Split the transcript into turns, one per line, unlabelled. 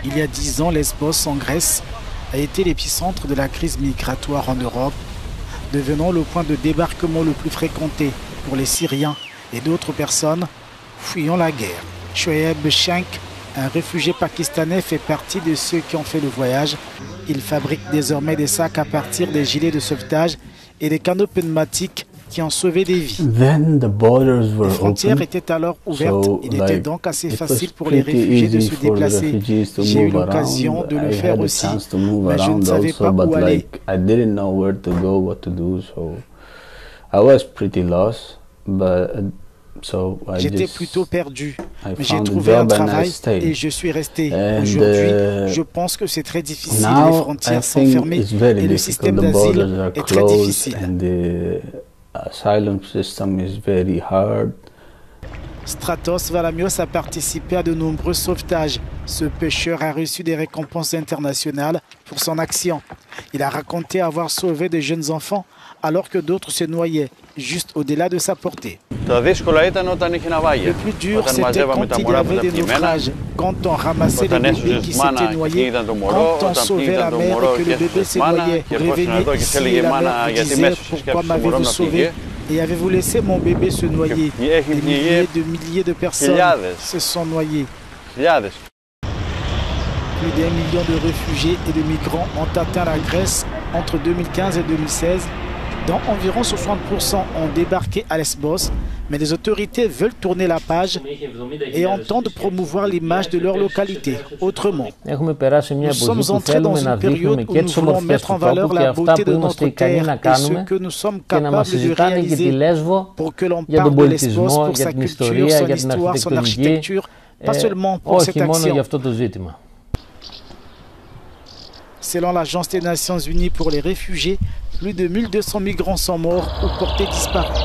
Il y a 10 ans, Lesbos, en Grèce, a été l'épicentre de la crise migratoire en Europe, devenant le point de débarquement le plus fréquenté pour les Syriens et d'autres personnes fuyant la guerre. Shoaib Shank, un réfugié pakistanais, fait partie de ceux qui ont fait le voyage. Il fabrique désormais des sacs à partir des gilets de sauvetage et des canaux pneumatiques qui ont sauvé des vies. Les frontières étaient alors ouvertes. Il était donc assez facile pour les réfugiés de se déplacer. J'ai eu l'occasion de le faire aussi, mais je ne savais pas où aller. J'étais plutôt perdu, mais j'ai trouvé un travail et je suis resté. Aujourd'hui, je pense que c'est très difficile, les frontières sont fermées et le système d'asile est très difficile. Stratos Valamios a participé à de nombreux sauvetages. Ce pêcheur a reçu des récompenses internationales pour son action. Il a raconté avoir sauvé de jeunes enfants alors que d'autres se noyaient, juste au-delà de sa portée. Le plus dur, c'était quand il y avait des naufrages, quand on ramassait les bébés qui s'étaient noyés, quand on sauvait la mère et que le bébé se noyait. Revenez ici et la mère vous disait « Pourquoi m'avez-vous sauvé ?» Et avez-vous laissé mon bébé se noyer? Des milliers de personnes se sont noyées. Plus d'1 million de réfugiés et de migrants ont atteint la Grèce entre 2015 et 2016. Dont environ 60% ont débarqué à Lesbos, mais les autorités veulent tourner la page et entendent promouvoir l'image de leur localité autrement. Nous sommes entrés dans une période où nous voulons mettre en valeur la beauté de notre terre et ce que nous sommes capables de réaliser pour que l'on parle de Lesbos pour sa culture, son histoire, son architecture, pas seulement pour cette action. Selon l'Agence des Nations Unies pour les réfugiés, plus de 1200 migrants sont morts ou portés disparus.